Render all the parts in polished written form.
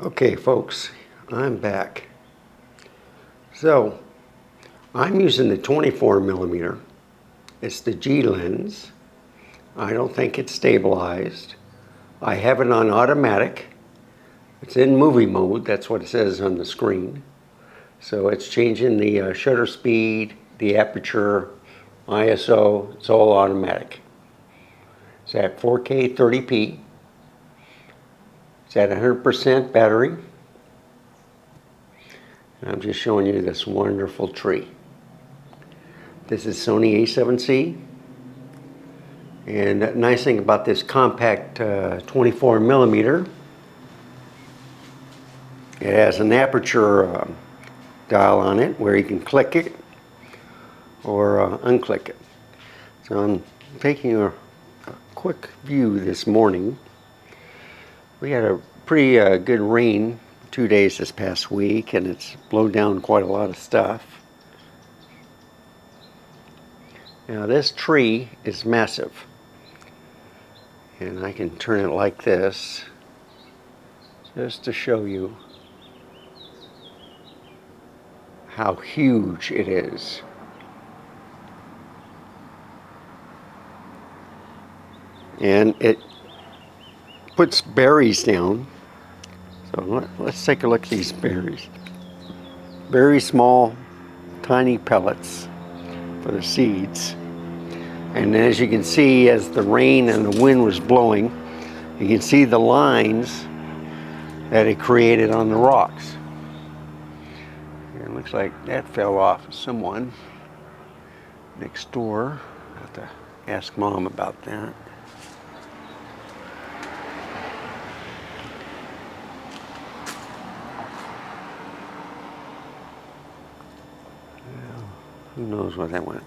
Okay folks, I'm back. So I'm using the 24mm. It's the G lens. I don't think it's stabilized. I have it on automatic. It's in movie mode, that's what it says on the screen. So it's changing the shutter speed, the aperture, ISO, it's all automatic. It's at 4K 30p. It's at 100% battery. And I'm just showing you this wonderful tree. This is Sony A7c. And the nice thing about this compact 24mm, it has an aperture dial on it where you can click it or unclick it. So I'm taking a quick view this morning. We had a pretty good rain 2 days this past week, and it's blown down quite a lot of stuff. Now this tree is massive, and I can turn it like this just to show you how huge it is. And it puts berries down. So let's take a look at these berries. Very small, tiny pellets for the seeds. And as you can see, as the rain and the wind was blowing, you can see the lines that it created on the rocks. It looks like that fell off of someone next door. I'll have to ask Mom about that. Who knows where that went.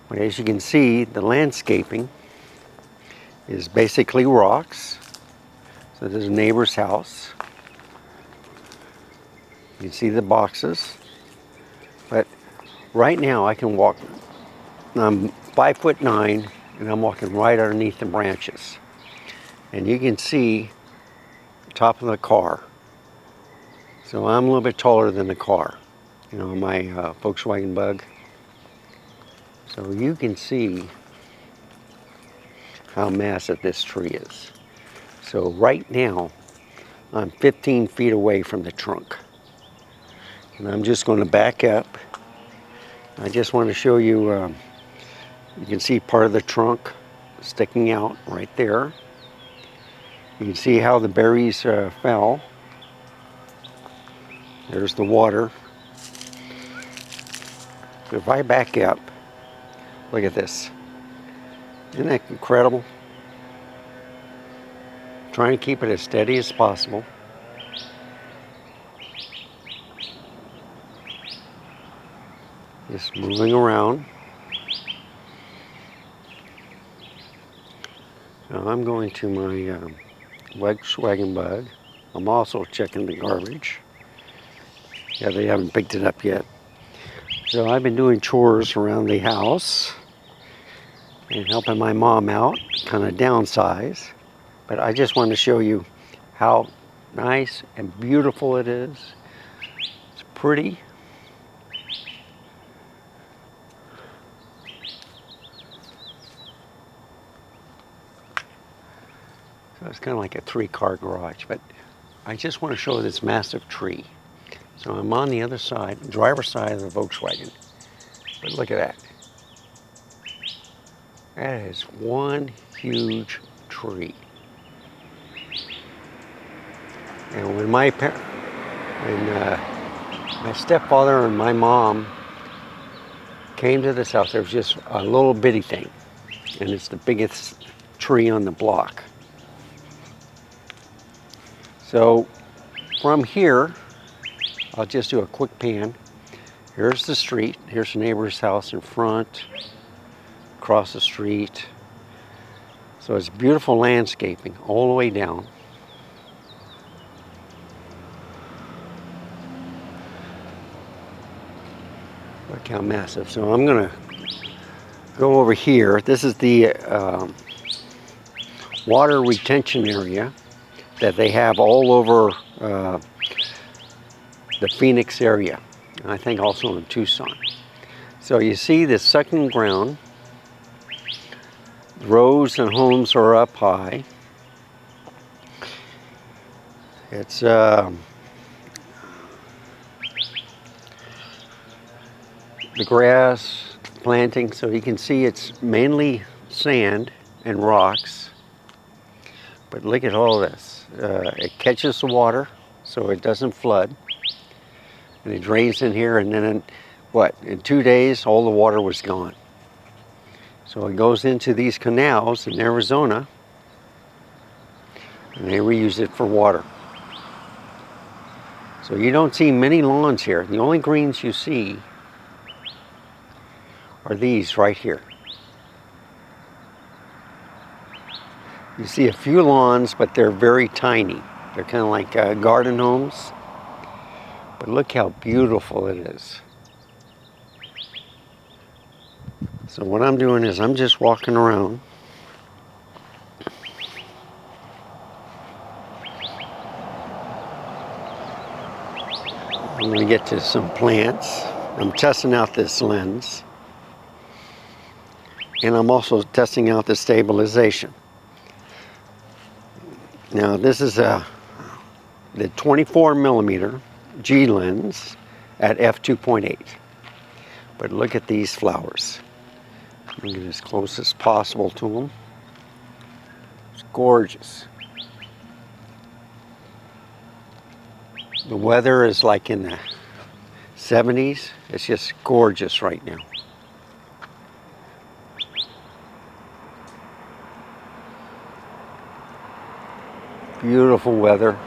But as you can see, the landscaping is basically rocks. So there's a neighbor's house. You can see the boxes. But right now I can walk, I'm 5'9", and I'm walking right underneath the branches. And you can see the top of the car. So I'm a little bit taller than the car. You know, my Volkswagen Bug. So you can see how massive this tree is. So right now, I'm 15 feet away from the trunk. And I'm just going to back up. I just want to show you, you can see part of the trunk sticking out right there. You can see how the berries fell. There's the water. So if I back up, look at this. Isn't that incredible? Trying to keep it as steady as possible. Just moving around. So I'm going to my Volkswagen Bug. I'm also checking the garbage. Yeah, they haven't picked it up yet. So I've been doing chores around the house and helping my mom out, kind of downsize. But I just want to show you how nice and beautiful it is. It's pretty. So it's kind of like a 3-car garage, but I just want to show this massive tree. So I'm on the other side, driver's side of the Volkswagen. But look at that. That is one huge tree. And when my stepfather and my mom came to this house, there was just a little bitty thing. And it's the biggest tree on the block. So from here, I'll just do a quick pan. Here's the street. Here's the neighbor's house in front. Across the street. So it's beautiful landscaping all the way down. Look how massive. So I'm going to go over here. This is the water retention area that they have all over the Phoenix area, and I think also in Tucson. So you see the sucking ground. Rows and homes are up high. It's the grass planting, so you can see it's mainly sand and rocks. But look at all this. It catches the water so it doesn't flood. And it drains in here, and then in 2 days all the water was gone. So it goes into these canals in Arizona, and they reuse it for water. So you don't see many lawns here. The only greens you see are these right here. You see a few lawns, but they're very tiny. They're kind of like garden homes. But look how beautiful it is. So what I'm doing is I'm just walking around. I'm going to get to some plants. I'm testing out this lens. And I'm also testing out the stabilization. Now this is the 24mm G lens at f2.8. But look at these flowers. I'm going to get as close as possible to them. It's gorgeous. The weather is like in the 70s. It's just gorgeous right now. Beautiful weather.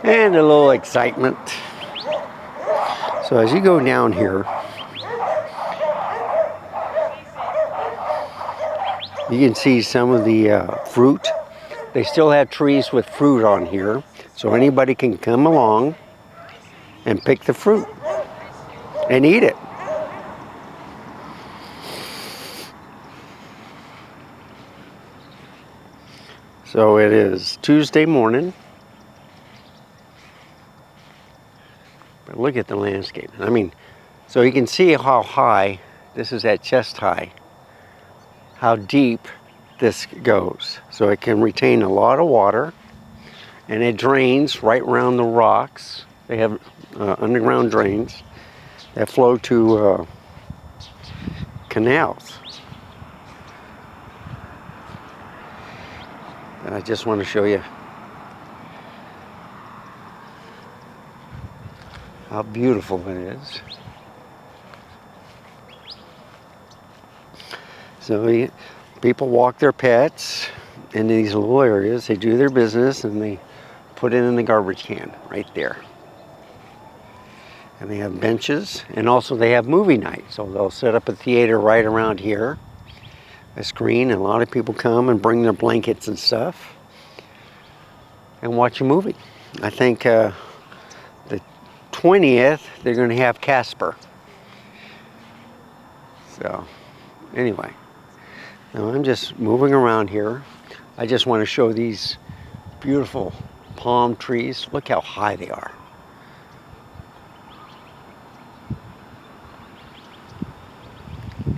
And a little excitement. So as you go down here, you can see some of the fruit. They still have trees with fruit on here, so anybody can come along and pick the fruit and eat it. So it is Tuesday morning. But look at the landscape. I mean, so you can see how high, this is at chest high, how deep this goes. So it can retain a lot of water, and it drains right around the rocks. They have underground drains that flow to canals. And I just want to show you how beautiful it is. So people walk their pets in these little areas. They do their business and they put it in the garbage can right there. And they have benches, and also they have movie night. So they'll set up a theater right around here, a screen, and a lot of people come and bring their blankets and stuff and watch a movie. I think the 20th, they're going to have Casper. So anyway, now I'm just moving around here. I just want to show these beautiful palm trees. Look how high they are.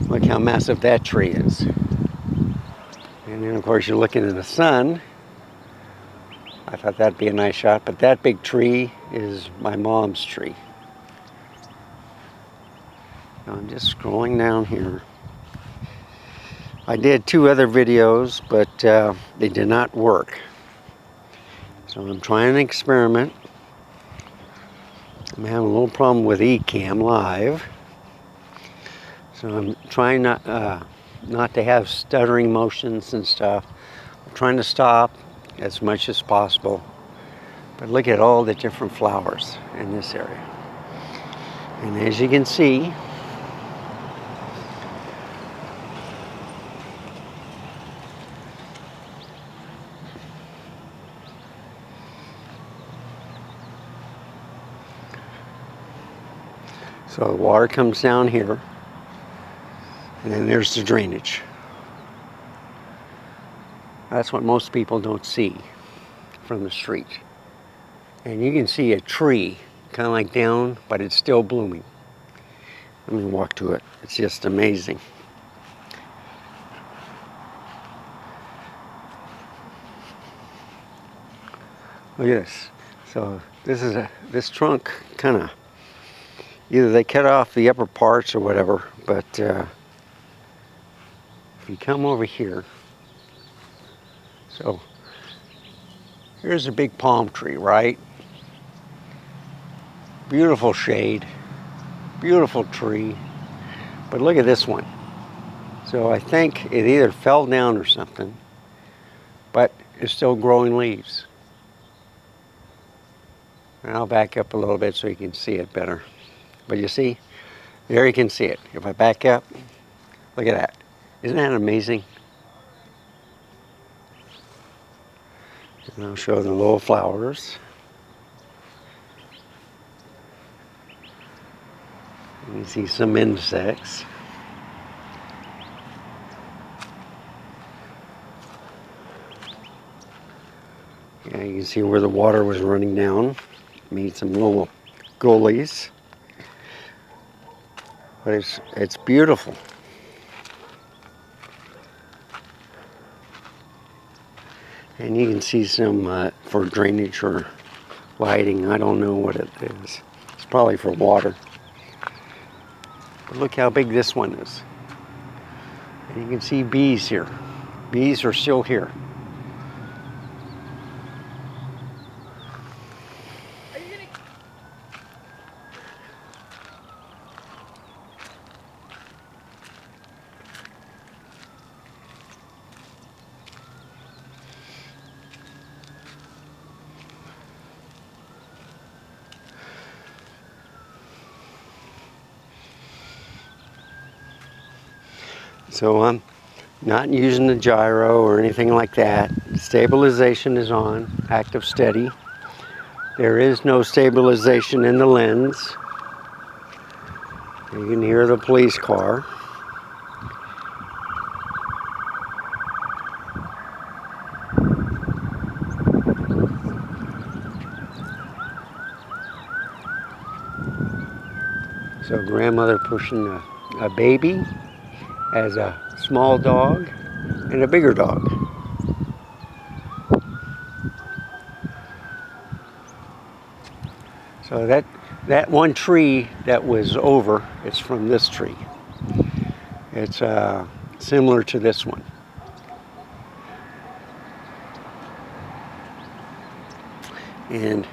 Look how massive that tree is. And then of course you're looking at the sun. I thought that'd be a nice shot, but that big tree is my mom's tree. Now I'm just scrolling down here. I did 2 other videos, but they did not work. So I'm trying an experiment. I'm having a little problem with Ecamm Live. So I'm trying not to have stuttering motions and stuff. I'm trying to stop as much as possible. But look at all the different flowers in this area. And as you can see, So the water comes down here, and then there's the drainage. That's what most people don't see from the street. And you can see a tree kind of like down, but it's still blooming. Let me walk to it. It's just amazing. Look at this. So this trunk kind of, either they cut off the upper parts or whatever, but if you come over here, so here's a big palm tree, right? Beautiful shade, beautiful tree, but look at this one. So I think it either fell down or something, but it's still growing leaves. And I'll back up a little bit so you can see it better. But you see, there you can see it. If I back up, look at that. Isn't that amazing? And I'll show the little flowers. You can see some insects. Yeah, you can see where the water was running down. Made some little gullies. But it's beautiful. And you can see some for drainage or lighting. I don't know what it is. It's probably for water. But look how big this one is. And you can see bees here. Bees are still here. So I'm not using the gyro or anything like that. Stabilization is on, active steady. There is no stabilization in the lens. You can hear the police car. So grandmother pushing a baby as a small dog and a bigger dog. So that one tree that was over, it's from this tree. It's similar to this one. And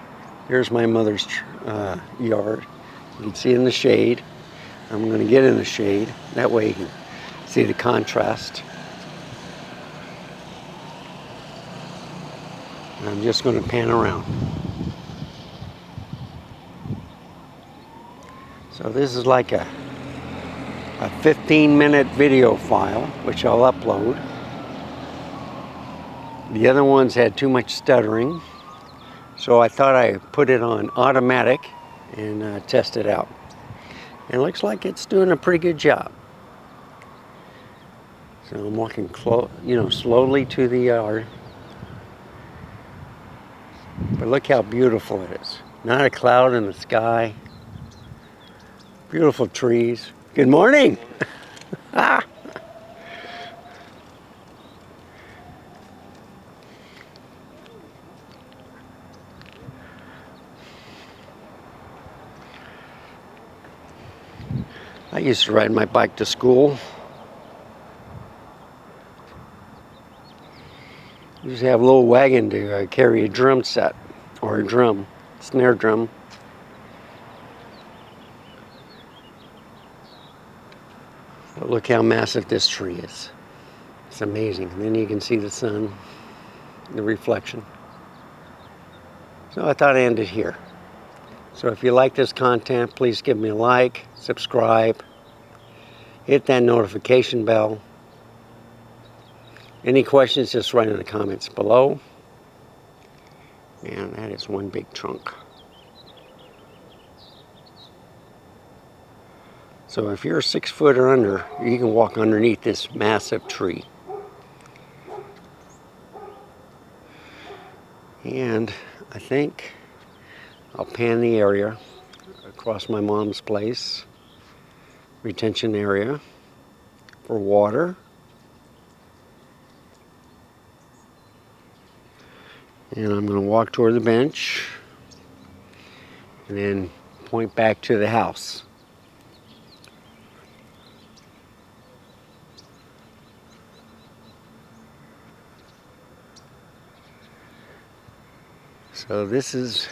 here's my mother's yard. You can see in the shade. I'm going to get in the shade. That way you can see the contrast. I'm just going to pan around. So this is like a 15-minute video file, which I'll upload. The other ones had too much stuttering, so I thought I'd put it on automatic and test it out. And it looks like it's doing a pretty good job. So I'm walking slowly to the yard. But look how beautiful it is. Not a cloud in the sky. Beautiful trees. Good morning. Ah. I used to ride my bike to school. Used to have a little wagon to carry a drum set, or a drum, snare drum. But look how massive this tree is. It's amazing. And then you can see the sun, the reflection. So I thought I'd end it here. So if you like this content, please give me a like, subscribe, hit that notification bell. Any questions, just write in the comments below. Man, that is one big trunk. So if you're 6 foot or under, you can walk underneath this massive tree. And I think I'll pan the area across my mom's place, retention area for water. And I'm going to walk toward the bench and then point back to the house. So this is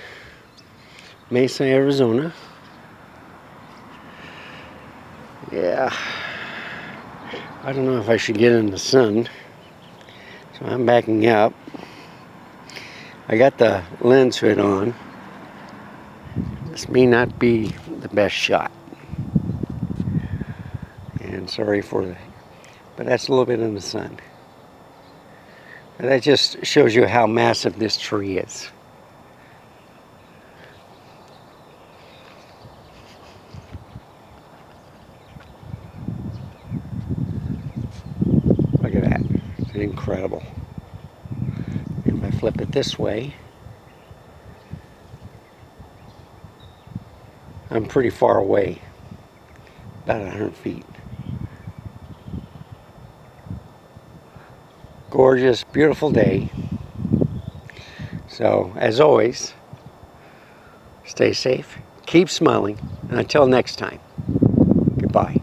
Mesa, Arizona. Yeah, I don't know if I should get in the sun, so I'm backing up. I got the lens hood on. This may not be the best shot. And sorry for the, but that's a little bit in the sun. And that just shows you how massive this tree is. Look at that, it's incredible. If I flip it this way, I'm pretty far away, about 100 feet. Gorgeous, beautiful day. So, as always, stay safe, keep smiling, and until next time, goodbye.